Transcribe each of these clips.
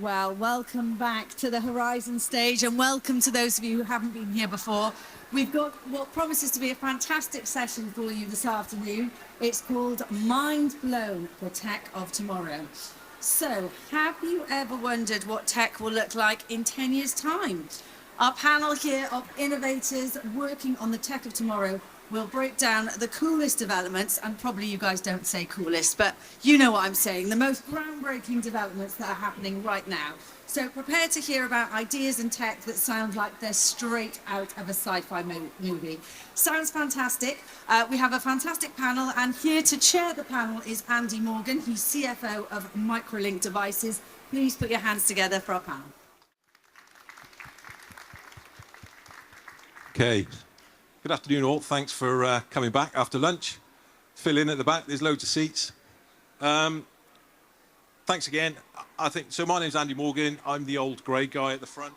Well, welcome back to the Horizon stage and welcome to those of you who haven't been here before. We've got what promises to be a fantastic session for you this afternoon. It's called Mind Blown, the Tech of Tomorrow. So, have you ever wondered what tech will look like in 10 years' time? Our panel here of innovators working on the tech of tomorrow will break down the coolest developments, and probably you guys don't say coolest, but you know what I'm saying, the most groundbreaking developments that are happening right now. So prepare to hear about ideas and tech that sound like they're straight out of a sci-fi movie. Sounds fantastic. We have a fantastic panel, and here to chair the panel is Andy Morgan. He's CFO of Microlink Devices. Please put your hands together for our panel. Okay. Good afternoon, all. Thanks for coming back after lunch. Fill in at the back. There's loads of seats. Thanks again. So my name's Andy Morgan. I'm the old grey guy at the front,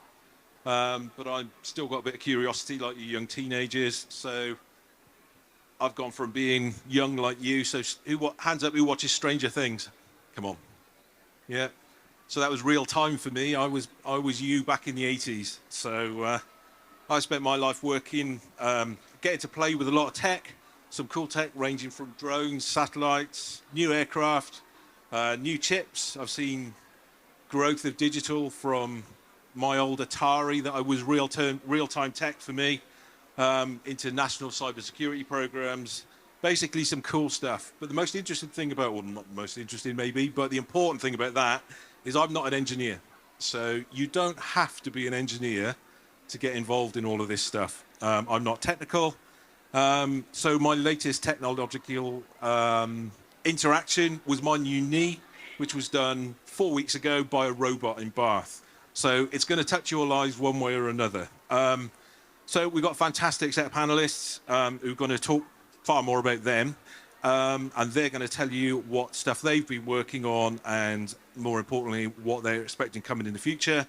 but I've still got a bit of curiosity like you young teenagers. So I've gone from being young like you. So hands up, who watches Stranger Things? Come on. Yeah. So that was real time for me. I was you back in the 80s. So I spent my life working, getting to play with a lot of tech, some cool tech ranging from drones, satellites, new aircraft, new chips. I've seen growth of digital from my old Atari that I was real-time tech for me, into national cybersecurity programs, basically some cool stuff. But the most interesting thing about, well, not the most interesting maybe, but the important thing about that is I'm not an engineer. So you don't have to be an engineer to get involved in all of this stuff. I'm not technical. So my latest technological interaction was my new knee, which was done 4 weeks ago by a robot in Bath. So it's going to touch your lives one way or another. So we've got a fantastic set of panelists who are going to talk far more about them. And they're going to tell you what stuff they've been working on and, more importantly, what they're expecting coming in the future.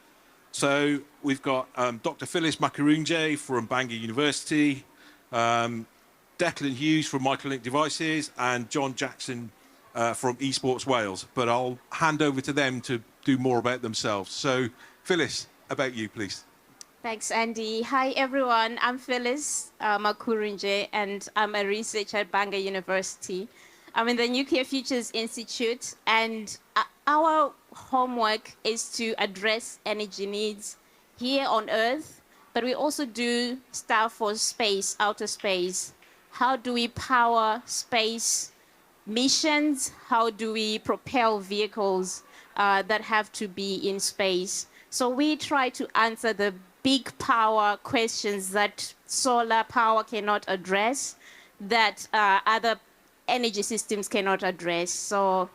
So we've got Dr. Phylis Makurunje from Bangor University, Declan Hughes from Microlink Devices, and John Jackson from EsportsWales. But I'll hand over to them to do more about themselves. So Phylis, about you, please. Thanks, Andy. Hi, everyone. I'm Phylis Makurunje, and I'm a researcher at Bangor University. I'm in the Nuclear Futures Institute, and our homework is to address energy needs here on Earth, but we also do stuff for space, outer space. How do we power space missions? How do we propel vehicles that have to be in space? So we try to answer the big power questions that solar power cannot address, that other energy systems cannot address. So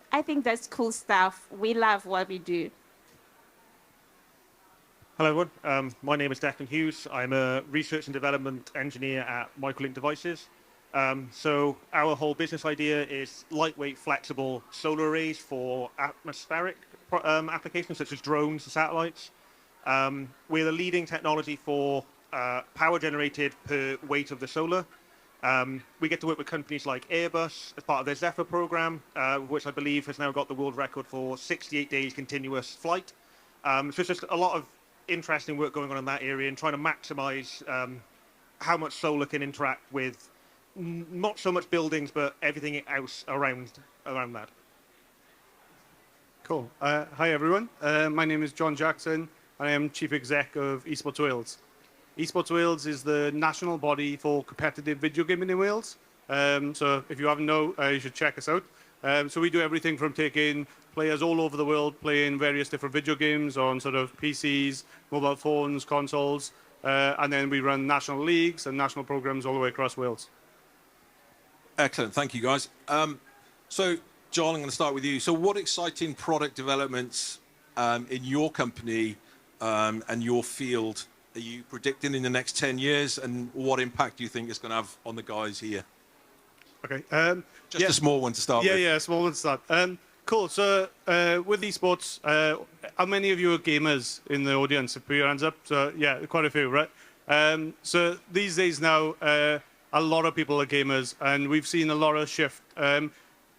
I think that's cool stuff. We love what we do. Hello, everyone. My name is Declan Hughes. I'm a research and development engineer at Microlink Devices. So our whole business idea is lightweight, flexible solar arrays for atmospheric applications such as drones and satellites. We're the leading technology for power generated per weight of the solar. We get to work with companies like Airbus as part of their Zephyr program, which I believe has now got the world record for 68 days continuous flight. So it's just a lot of interesting work going on in that area and trying to maximize how much solar can interact with not so much buildings, but everything else around that. Cool. Hi, everyone. My name is John Jackson. I am Chief Exec of EsportsWales. EsportsWales is the national body for competitive video gaming in Wales. So if you haven't known, you should check us out. So we do everything from taking players all over the world playing various different video games on sort of PCs, mobile phones, consoles, and then we run national leagues and national programs all the way across Wales. Excellent. Thank you, guys. So, John, I'm going to start with you. So what exciting product developments in your company and your field are you predicting in the next 10 years, and what impact do you think it's going to have on the guys here? Okay. Just a small one to start with. Yeah, small one to start. Cool. So with esports, how many of you are gamers in the audience? Put your hands up. So yeah, quite a few, right? So these days now, a lot of people are gamers, and we've seen a lot of shift.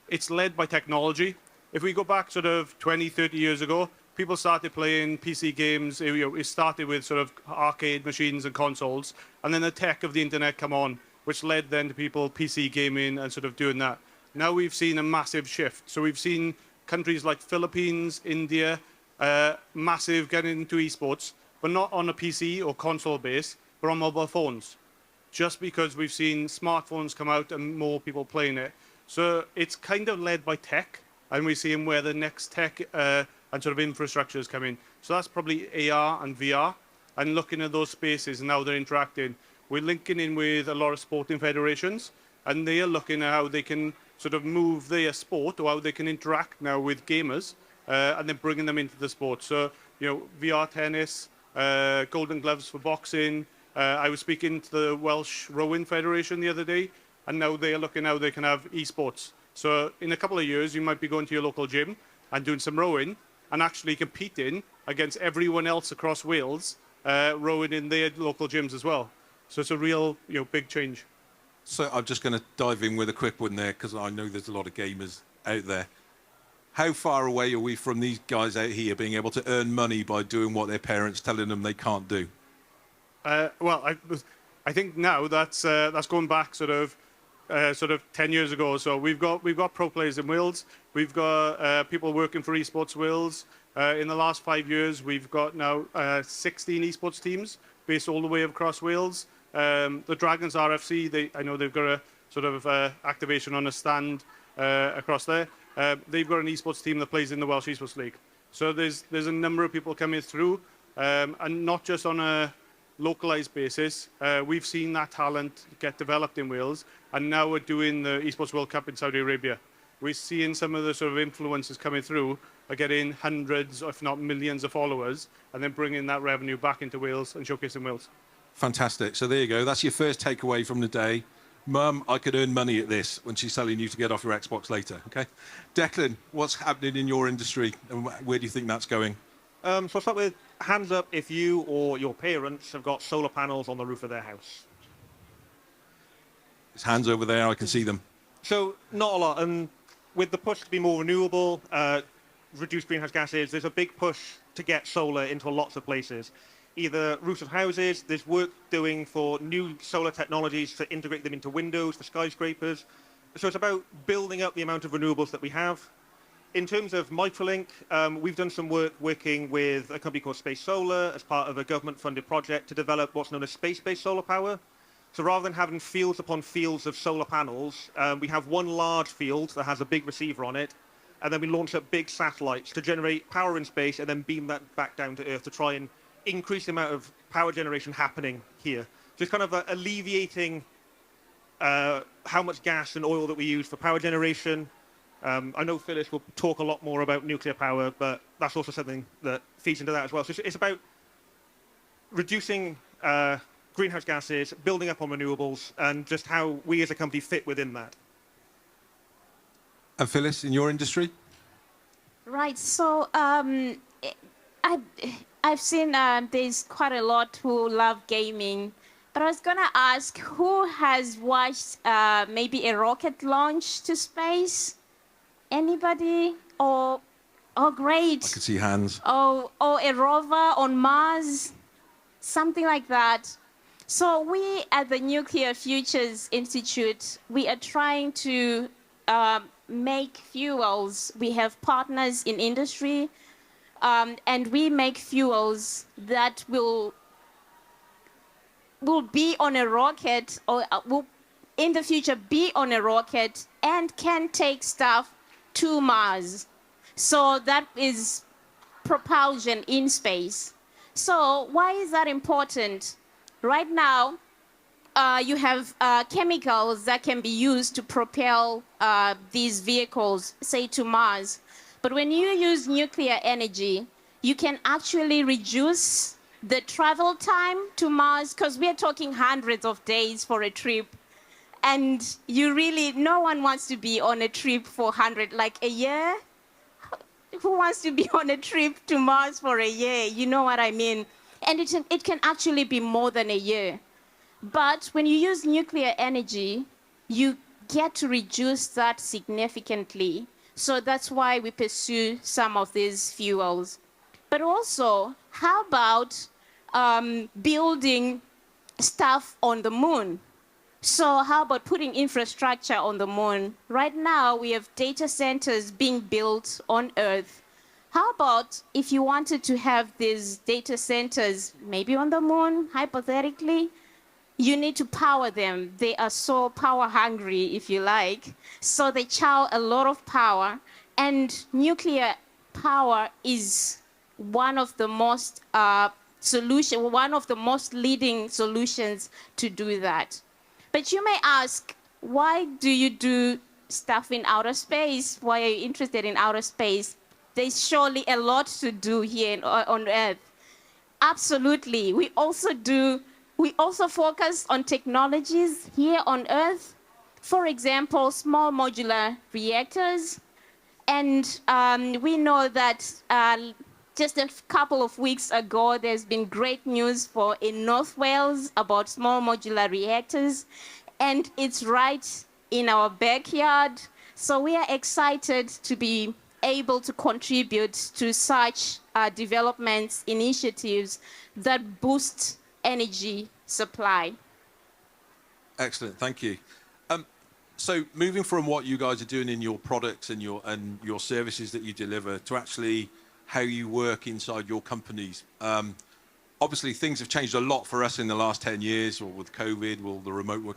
It's led by technology. If we go back sort of 20, 30 years ago, people started playing PC games. It started with sort of arcade machines and consoles, and then the tech of the internet come on, which led then to people PC gaming and sort of doing that. Now we've seen a massive shift. So we've seen countries like Philippines, India, massive getting into esports, but not on a PC or console base, but on mobile phones. Just because we've seen smartphones come out and more people playing it. So it's kind of led by tech, and we're seeing where the next tech and sort of infrastructure is coming. So that's probably AR and VR, and looking at those spaces and how they're interacting. We're linking in with a lot of sporting federations, and they are looking at how they can sort of move their sport or how they can interact now with gamers, and then bringing them into the sport. So, VR tennis, golden gloves for boxing. I was speaking to the Welsh Rowing Federation the other day, and now they are looking how they can have esports. So in a couple of years, you might be going to your local gym and doing some rowing and actually competing against everyone else across Wales, rowing in their local gyms as well. So it's a real, big change. So I'm just going to dive in with a quick one there, because I know there's a lot of gamers out there. How far away are we from these guys out here being able to earn money by doing what their parents telling them they can't do? Well, I think now that's going back sort of 10 years ago. So we've got pro players in Wales. We've got people working for EsportsWales. In the last 5 years, we've got now 16 esports teams based all the way across Wales. The Dragons RFC, I know they've got a sort of activation on a stand across there. They've got an esports team that plays in the Welsh Esports League. So there's a number of people coming through, and not just on a localized basis. We've seen that talent get developed in Wales, and now we're doing the Esports World Cup in Saudi Arabia. We're seeing some of the sort of influencers coming through are getting hundreds, if not millions of followers, and then bringing that revenue back into Wales and showcasing Wales. Fantastic. So there you go. That's your first takeaway from the day. Mum, I could earn money at this, when she's telling you to get off your Xbox later. Okay. Declan, what's happening in your industry, and where do you think that's going? So I'll start with hands up if you or your parents have got solar panels on the roof of their house. There's hands over there. I can see them. So not a lot. And with the push to be more renewable, reduce greenhouse gases, there's a big push to get solar into lots of places. Either roofs of houses, there's work doing for new solar technologies to integrate them into windows for skyscrapers. So it's about building up the amount of renewables that we have. In terms of Microlink, we've done some work working with a company called Space Solar as part of a government-funded project to develop what's known as space-based solar power. So rather than having fields upon fields of solar panels, we have one large field that has a big receiver on it, and then we launch up big satellites to generate power in space and then beam that back down to Earth to try and increase the amount of power generation happening here. So it's kind of alleviating how much gas and oil that we use for power generation. I know Phylis will talk a lot more about nuclear power, but that's also something that feeds into that as well. So it's about reducing greenhouse gases, building up on renewables, and just how we as a company fit within that. And Phylis, in your industry? Right. So I've seen there's quite a lot who love gaming, but I was gonna ask who has watched maybe a rocket launch to space? Anybody? Oh, great. I can see hands. Oh, a rover on Mars, something like that. So we at the Nuclear Futures Institute, we are trying to make fuels. We have partners in industry, and we make fuels that will be on a rocket, or will in the future be on a rocket and can take stuff to Mars. So that is propulsion in space. So why is that important? Right now, you have chemicals that can be used to propel these vehicles, say, to Mars. But when you use nuclear energy, you can actually reduce the travel time to Mars, because we're talking hundreds of days for a trip. And no one wants to be on a trip for like a year. Who wants to be on a trip to Mars for a year? You know what I mean? And it can actually be more than a year. But when you use nuclear energy, you get to reduce that significantly. So that's why we pursue some of these fuels. But also, how about building stuff on the moon? So how about putting infrastructure on the moon? Right now, we have data centers being built on Earth. How about if you wanted to have these data centers maybe on the moon, hypothetically? You need to power them. They are so power hungry, if you like. So they chow a lot of power. And nuclear power is one of the most one of the most leading solutions to do that. But you may ask, why do you do stuff in outer space? Why are you interested in outer space? There's surely a lot to do here on Earth. Absolutely. We also focus on technologies here on Earth. For example, small modular reactors. And we know that just a couple of weeks ago, there's been great news in North Wales about small modular reactors, and it's right in our backyard. So we are excited to be able to contribute to such developments, initiatives that boost energy supply. Excellent, thank you. So moving from what you guys are doing in your products and your services that you deliver to actually how you work inside your companies. Obviously, things have changed a lot for us in the last 10 years, or with COVID, or the remote work.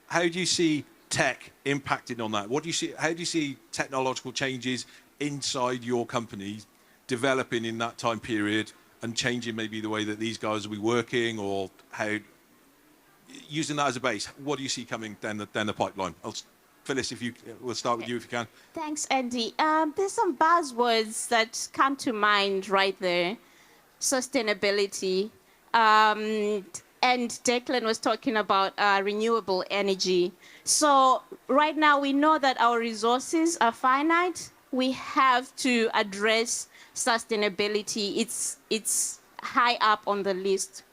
How do you see tech impacting on that? How do you see technological changes inside your companies developing in that time period and changing maybe the way that these guys will be working, or how, using that as a base, what do you see coming down the pipeline? Phyllis, we'll start with you if you can. Thanks, Andy. There's some buzzwords that come to mind right there. Sustainability. And Declan was talking about renewable energy. So right now we know that our resources are finite. We have to address sustainability. It's high up on the list.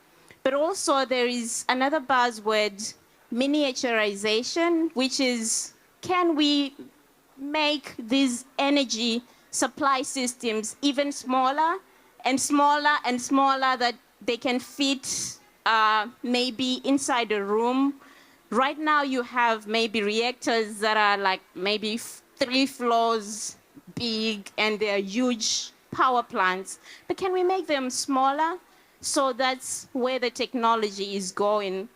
But also there is another buzzword, miniaturization, which is, can we make these energy supply systems even smaller and smaller and smaller, that they can fit maybe inside a room? Right now you have maybe reactors that are like maybe 3 floors big, and they're huge power plants. But can we make them smaller? So that's where the technology is going.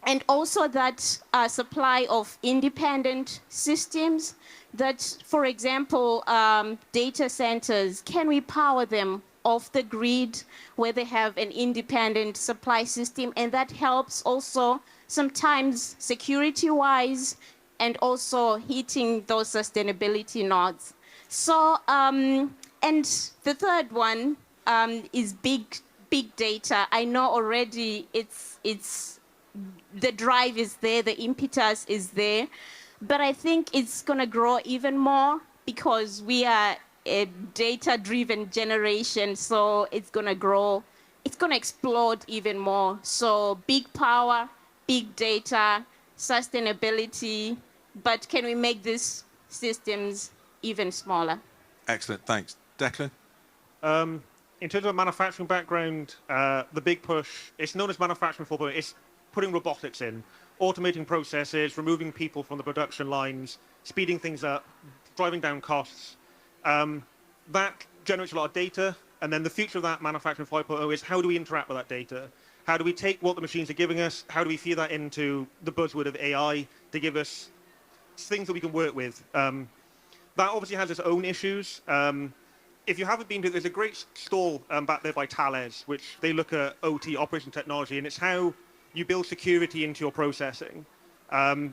And also that supply of independent systems, that, for example, data centers, can we power them off the grid where they have an independent supply system? And that helps also sometimes security-wise and also hitting those sustainability nodes. So, and the third one is big data. I know already it's the drive is there, the impetus is there, but I think it's going to grow even more because we are a data-driven generation, so it's going to grow, it's going to explode even more. So big power, big data, sustainability, but can we make these systems even smaller? Excellent, thanks. Declan? In terms of a manufacturing background, the big push, it's known as manufacturing 4.0, it's putting robotics in, automating processes, removing people from the production lines, speeding things up, driving down costs. That generates a lot of data, and then the future of that manufacturing 5.0 is, how do we interact with that data? How do we take what the machines are giving us, how do we feed that into the buzzword of AI to give us things that we can work with? That obviously has its own issues. If you haven't been to, there's a great stall back there by Thales, which they look at OT, operation technology, and it's how you build security into your processing.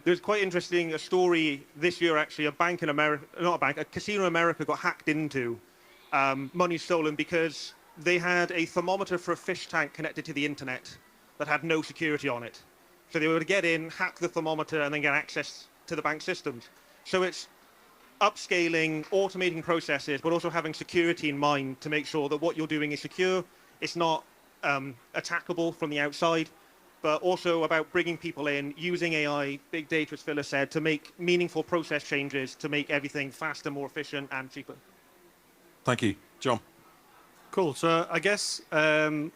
There's quite interesting a story this year, actually. A bank in America, not a bank, a casino in America got hacked into, money stolen because they had a thermometer for a fish tank connected to the internet that had no security on it. So they were to get in, hack the thermometer, and then get access to the bank systems. So it's upscaling, automating processes, but also having security in mind to make sure that what you're doing is secure, it's not attackable from the outside, but also about bringing people in, using AI, big data, as Phylis said, to make meaningful process changes to make everything faster, more efficient, and cheaper. Thank you. John? Cool. So I guess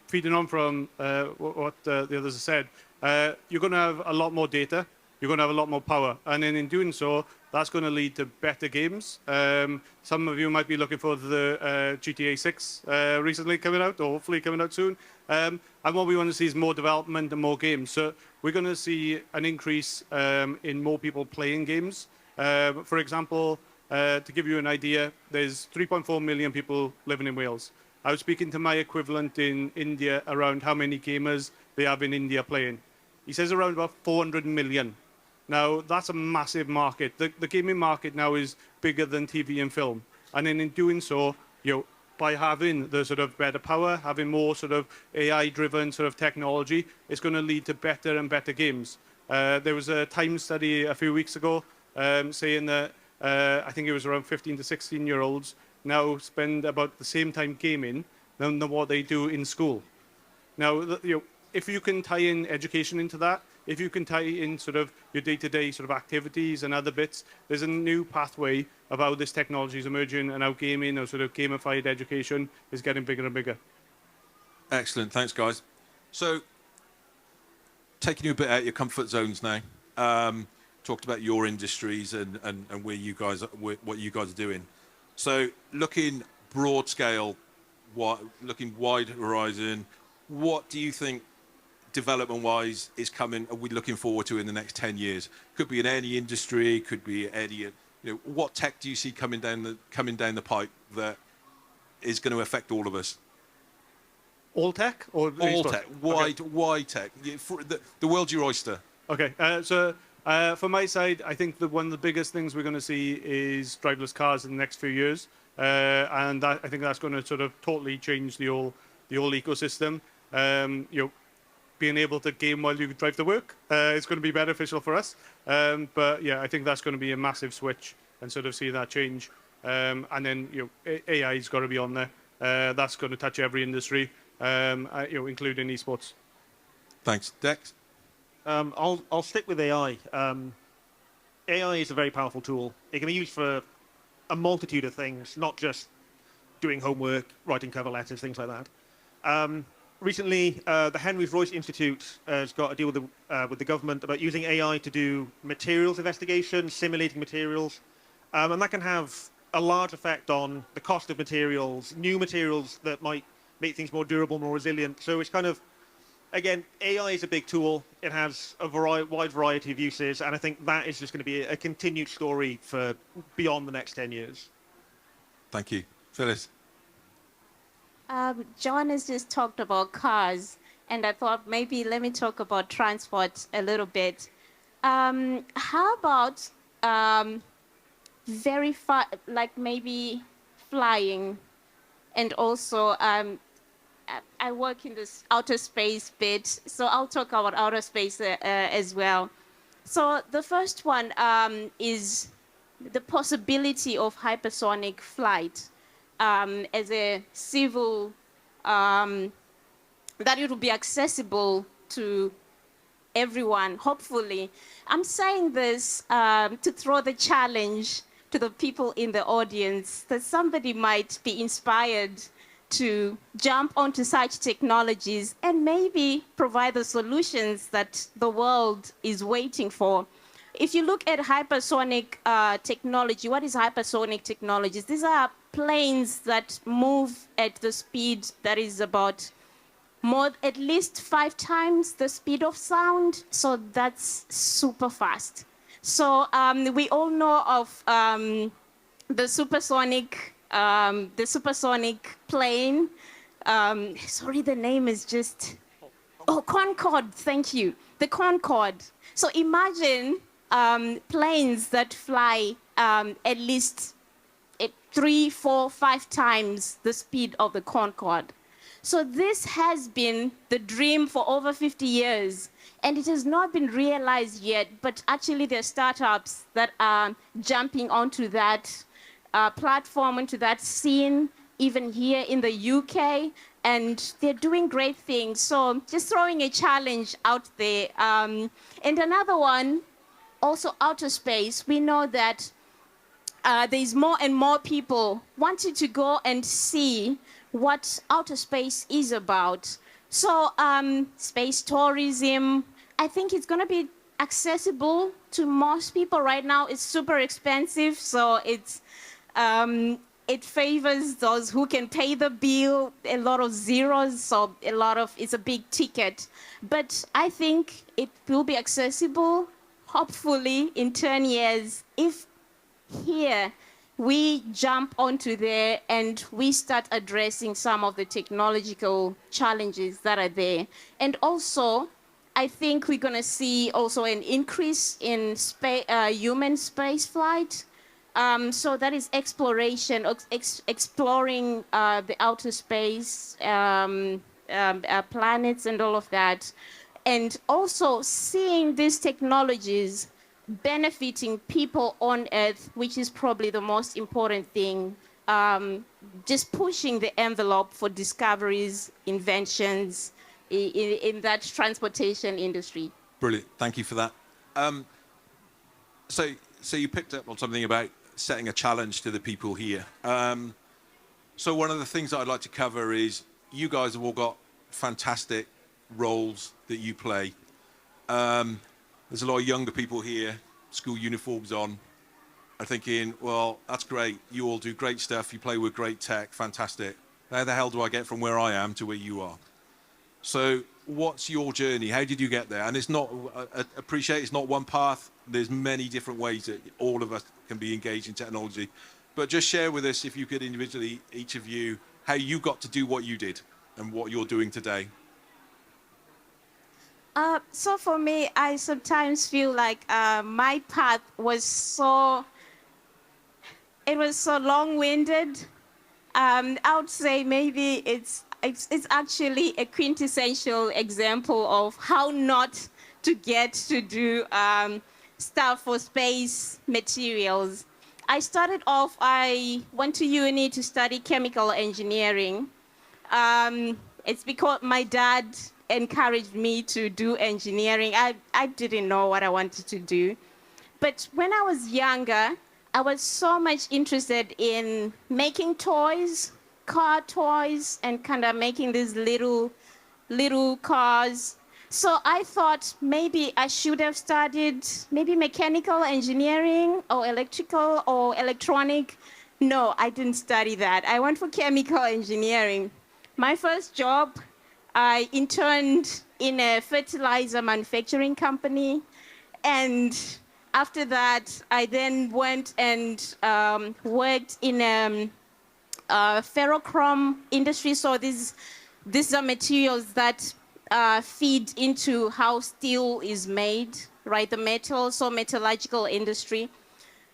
feeding on from what the others have said, you're going to have a lot more data. You're going to have a lot more power, and then in doing so, that's going to lead to better games. Some of you might be looking for the GTA 6 recently coming out, or hopefully coming out soon. And what we want to see is more development and more games. So we're going to see an increase in more people playing games. For example, to give you an idea, there's 3.4 million people living in Wales. I was speaking to my equivalent in India around how many gamers they have in India playing. He says around about 400 million. Now, that's a massive market. The gaming market now is bigger than TV and film. And then in doing so, by having the sort of better power, having more sort of AI-driven sort of technology, it's going to lead to better and better games. There was a Time study a few weeks ago saying that I think it was around 15 to 16-year-olds now spend about the same time gaming than what they do in school. Now, if you can tie in education into that, if you can tie in sort of your day-to-day sort of activities and other bits, there's a new pathway of how this technology is emerging and how gaming or sort of gamified education is getting bigger and bigger. Excellent. Thanks, guys. So, taking you a bit out of your comfort zones now, talked about your industries and where you guys, what you guys are doing. So, looking broad scale, looking wide horizon, what do you think development-wise is coming? Are we looking forward to in the next 10 years? Could be in any industry, could be any. What tech do you see coming down the pipe that is going to affect all of us? All tech or all tech? Why tech? The world's your oyster. Okay, so from my side, I think that one of the biggest things we're going to see is driverless cars in the next few years, and I think that's going to sort of totally change the whole ecosystem. Being able to game while you drive to work is going to be beneficial for us. But yeah, I think that's going to be a massive switch and sort of see that change. And then AI's got to be on there. That's going to touch every industry, including esports. Thanks, Dex. I'll stick with AI. AI is a very powerful tool. It can be used for a multitude of things, not just doing homework, writing cover letters, things like that. Recently, the Henry Royce Institute has got a deal with the government about using AI to do materials investigation, simulating materials, and that can have a large effect on the cost of materials, new materials that might make things more durable, more resilient. So it's kind of, again, AI is a big tool. It has a wide variety of uses, and I think that is just going to be a continued story for beyond the next 10 years. Thank you. Phylis. John has just talked about cars, and I thought maybe let me talk about transport a little bit. How about very far, like maybe flying, and also I work in this outer space bit, so I'll talk about outer space as well. So the first one is the possibility of hypersonic flight. As a civil, that it will be accessible to everyone, hopefully. I'm saying this to throw the challenge to the people in the audience that somebody might be inspired to jump onto such technologies and maybe provide the solutions that the world is waiting for. If you look at hypersonic technology, what is hypersonic technologies? These are planes that move at the speed that is about at least 5 times the speed of sound. So that's super fast. So we all know of the supersonic plane. Sorry, the name is just... Oh, Concorde, thank you. The Concorde. So imagine planes that fly at least 3, 4, 5 times the speed of the Concorde. So this has been the dream for over 50 years, and it has not been realized yet, but actually there are startups that are jumping onto that platform, into that scene, even here in the UK, and they're doing great things. So just throwing a challenge out there. And another one, also outer space, we know that there's more and more people wanting to go and see what outer space is about. So space tourism, I think it's going to be accessible to most people. Right now it's super expensive, so it favors those who can pay the bill, a lot of zeros, so it's a big ticket. But I think it will be accessible, hopefully, in 10 years, if here we jump onto there and we start addressing some of the technological challenges that are there. And also, I think we're going to see also an increase in human space flight. So that is exploration, exploring the outer space, planets and all of that. And also seeing these technologies benefiting people on Earth, which is probably the most important thing, just pushing the envelope for discoveries, inventions in that transportation industry. Brilliant. Thank you for that. So you picked up on something about setting a challenge to the people here. So one of the things that I'd like to cover is you guys have all got fantastic roles that you play. There's a lot of younger people here, school uniforms on, are thinking, well, that's great. You all do great stuff. You play with great tech. Fantastic. How the hell do I get from where I am to where you are? So what's your journey? How did you get there? And it's not, appreciate it's not one path. There's many different ways that all of us can be engaged in technology. But just share with us, if you could individually, each of you, how you got to do what you did and what you're doing today. So for me, I sometimes feel like my path was so long-winded. I would say maybe it's actually a quintessential example of how not to get to do stuff for space materials. I started off, I went to uni to study chemical engineering. It's because my dad encouraged me to do engineering. I didn't know what I wanted to do. But when I was younger, I was so much interested in making toys, car toys, and kind of making these little cars. So I thought maybe I should have studied maybe mechanical engineering or electrical or electronic. No, I didn't study that. I went for chemical engineering. My first job, I interned in a fertilizer manufacturing company. And after that, I then went and worked in ferrochrome industry. So these are materials that feed into how steel is made, right? The metal, so metallurgical industry.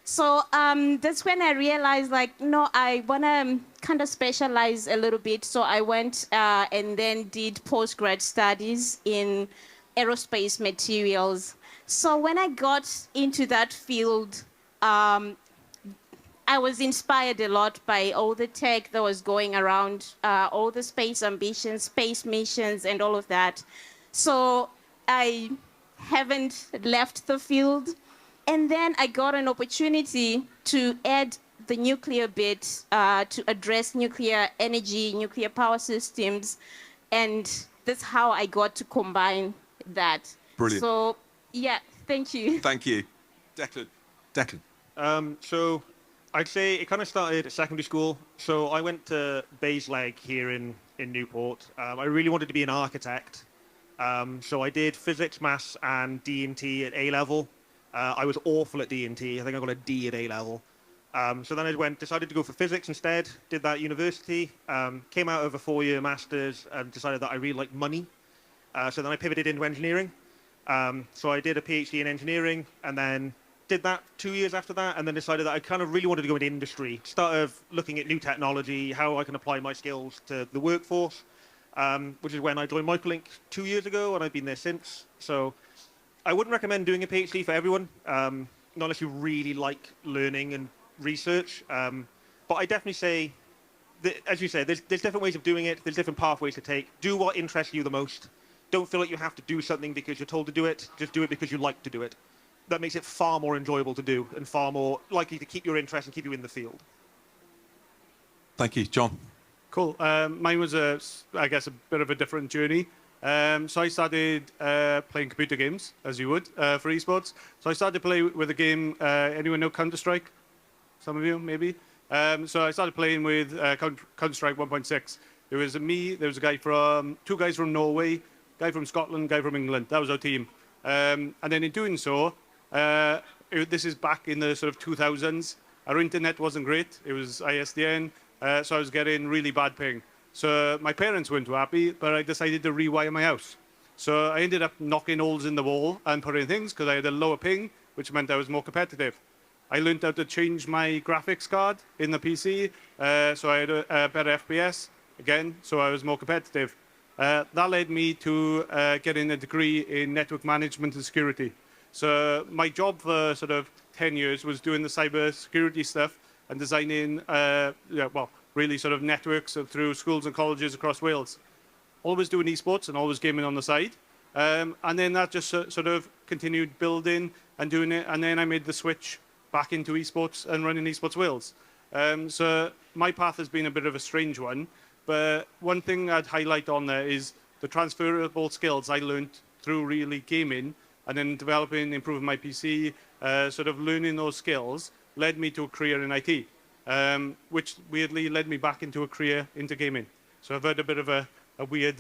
So that's when I realized, like, no, I want to kind of specialize a little bit. So I went and then did postgrad studies in aerospace materials. So when I got into that field, I was inspired a lot by all the tech that was going around, all the space ambitions, space missions, and all of that. So I haven't left the field. And then I got an opportunity to add the nuclear bit to address nuclear energy, nuclear power systems. And that's how I got to combine that. Brilliant. So, yeah, thank you. Thank you. Declan. So I'd say it kind of started at secondary school. So I went to Bayesleg here in Newport. I really wanted to be an architect. So I did physics, maths, and D&T at A-level. I was awful at D&T. I think I got a D at A-level. So then I decided to go for physics instead, did that at university, came out of a 4-year master's and decided that I really liked money. So then I pivoted into engineering. So I did a PhD in engineering and then did that 2 years after that, and then decided that I kind of really wanted to go into industry, start looking at new technology, how I can apply my skills to the workforce, which is when I joined Microlink 2 years ago, and I've been there since. So I wouldn't recommend doing a PhD for everyone, not unless you really like learning and research. But I definitely say, that, as you said, there's different ways of doing it. There's different pathways to take. Do what interests you the most. Don't feel like you have to do something because you're told to do it. Just do it because you like to do it. That makes it far more enjoyable to do and far more likely to keep your interest and keep you in the field. Thank you. John. Cool. Mine was, I guess, a bit of a different journey. So I started playing computer games, as you would, for esports. So I started to play with a game, anyone know Counter-Strike? Some of you, maybe? So I started playing with Counter-Strike 1.6. There was me, there was two guys from Norway, guy from Scotland, guy from England. That was our team. And then in doing so, this is back in the sort of 2000s. Our internet wasn't great. It was ISDN, so I was getting really bad ping. So my parents weren't too happy, but I decided to rewire my house. So I ended up knocking holes in the wall and putting things because I had a lower ping, which meant I was more competitive. I learned how to change my graphics card in the PC, so I had a better FPS, again, so I was more competitive. That led me to getting a degree in network management and security. So my job for sort of 10 years was doing the cyber security stuff and designing, really sort of networks through schools and colleges across Wales. Always doing esports and always gaming on the side. And then that just sort of continued building and doing it. And then I made the switch back into esports and running EsportsWales. So my path has been a bit of a strange one. But one thing I'd highlight on there is the transferable skills I learned through really gaming and then developing, improving my PC, sort of learning those skills led me to a career in IT. Which weirdly led me back into a career into gaming. So I've had a bit of a weird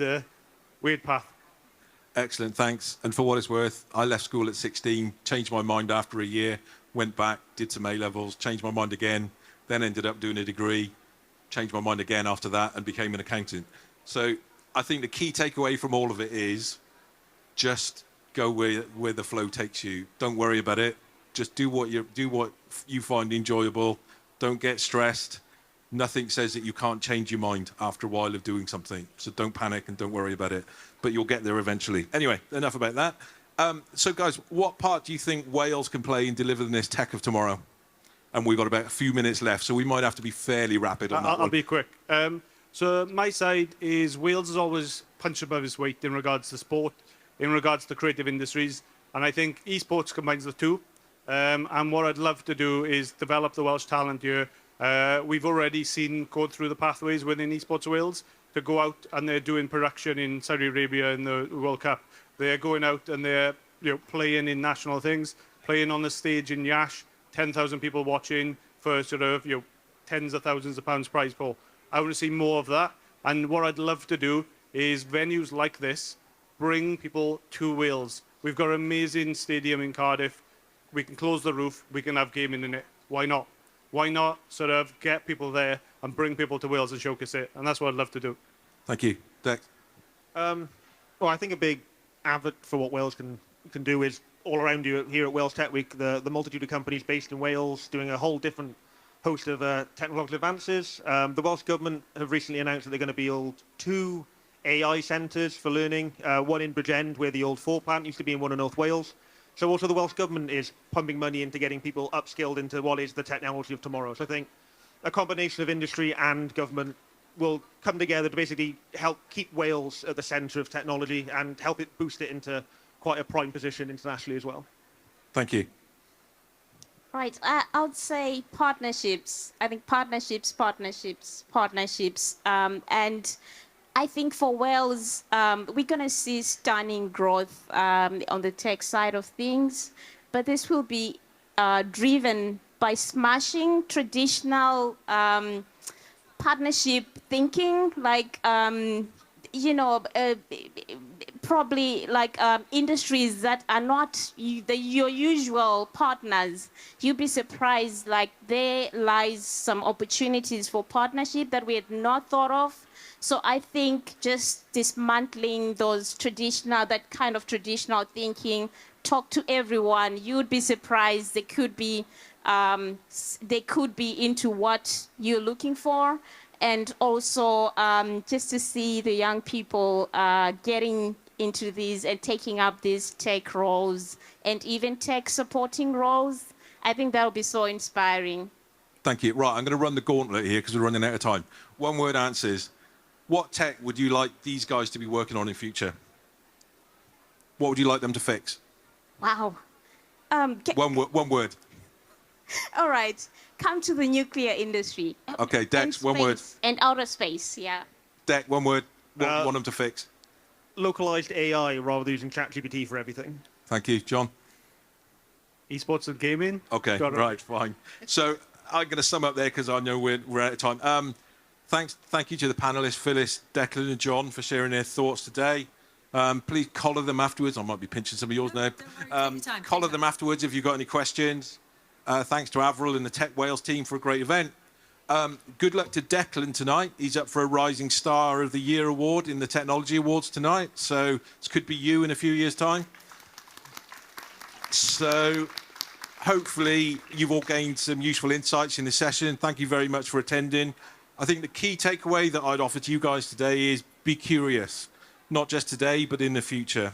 path. Excellent, thanks. And for what it's worth, I left school at 16, changed my mind after a year, went back, did some A-levels, changed my mind again, then ended up doing a degree, changed my mind again after that and became an accountant. So I think the key takeaway from all of it is just go where the flow takes you. Don't worry about it. Just do what you find enjoyable. Don't get stressed. Nothing says that you can't change your mind after a while of doing something. So don't panic and don't worry about it. But you'll get there eventually. Anyway, enough about that. So guys, what part do you think Wales can play in delivering this tech of tomorrow? And we've got about a few minutes left, so we might have to be fairly rapid on that one. I'll be quick. So my side is Wales is always punched above its weight in regards to sport, in regards to creative industries. And I think esports combines the two. And what I'd love to do is develop the Welsh talent here. We've already seen go through the pathways within EsportsWales to go out and they're doing production in Saudi Arabia in the World Cup. They're going out and they're playing in national things, playing on the stage in Yash, 10,000 people watching for sort of tens of thousands of pounds prize pool. I want to see more of that. And what I'd love to do is venues like this bring people to Wales. We've got an amazing stadium in Cardiff. We can close the roof, we can have gaming in it. Why not? Why not sort of get people there and bring people to Wales and showcase it? And that's what I'd love to do. Thank you. Dex? Well, I think a big advert for what Wales can do is all around you here at Wales Tech Week, the multitude of companies based in Wales doing a whole different host of technological advances. The Welsh Government have recently announced that they're going to build 2 AI centres for learning, one in Bridgend, where the old Ford plant used to be, and one in North Wales. So also the Welsh Government is pumping money into getting people upskilled into what is the technology of tomorrow. So I think a combination of industry and government will come together to basically help keep Wales at the centre of technology and help it boost it into quite a prime position internationally as well. Thank you. Right, I would say partnerships. I think partnerships. And I think for Wales, we're going to see stunning growth on the tech side of things, but this will be driven by smashing traditional partnership thinking, like, probably like industries that are not your usual partners. You'd be surprised, like there lies some opportunities for partnership that we had not thought of. So I think just dismantling that kind of traditional thinking, talk to everyone. You'd be surprised they could be into what you're looking for. And also just to see the young people getting into these and taking up these tech roles and even tech supporting roles, I think that would be so inspiring. Thank you. Right, I'm going to run the gauntlet here because we're running out of time. One word answers. What tech would you like these guys to be working on in future? What would you like them to fix? Wow. One word. All right. Come to the nuclear industry. Okay, Dex, And one word. space. And outer space, yeah. Deck, one word. What do you Uh, want them to fix? Localized AI rather than using ChatGPT for everything. Thank you, John. Esports and gaming. Okay, Got it. right, fine. So I'm going to sum up there because I know we're out of time. Thank you to the panelists, Phylis, Declan, and John, for sharing their thoughts today. Please collar them afterwards. I might be pinching some of yours now. Don't worry, take your time, Collar take them your time. afterwards if you've got any questions. Thanks to Avril and the Tech Wales team for a great event. Good luck to Declan tonight. He's up for a Rising Star of the Year award in the Technology Awards tonight. So this could be you in a few years' time. So hopefully you've all gained some useful insights in this session. Thank you very much for attending. I think the key takeaway that I'd offer to you guys today is be curious, not just today, but in the future.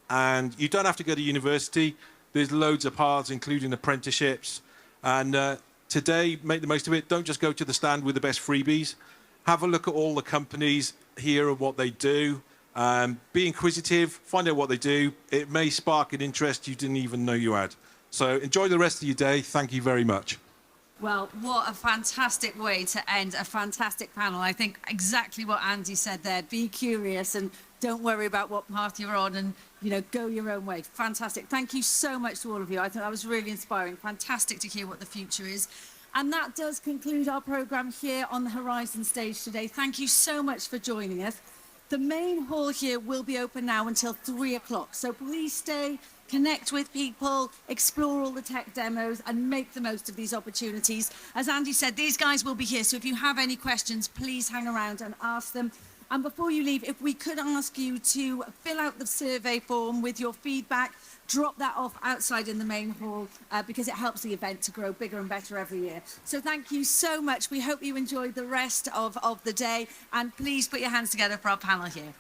And you don't have to go to university. There's loads of paths, including apprenticeships. And today, make the most of it. Don't just go to the stand with the best freebies. Have a look at all the companies, hear what they do. Be inquisitive, find out what they do. It may spark an interest you didn't even know you had. So enjoy the rest of your day. Thank you very much. Well, what a fantastic way to end a fantastic panel. I think exactly what Andy said there. Be curious and don't worry about what path you're on and, you know, go your own way. Fantastic. Thank you so much to all of you. I thought that was really inspiring. Fantastic to hear what the future is. And that does conclude our programme here on the Horizon stage today. Thank you so much for joining us. The main hall here will be open now until 3 o'clock. So please stay, connect with people, explore all the tech demos and make the most of these opportunities. As Andy said, these guys will be here. So if you have any questions, please hang around and ask them. And before you leave, if we could ask you to fill out the survey form with your feedback, drop that off outside in the main hall because it helps the event to grow bigger and better every year. So thank you so much. We hope you enjoyed the rest of the day. And please put your hands together for our panel here.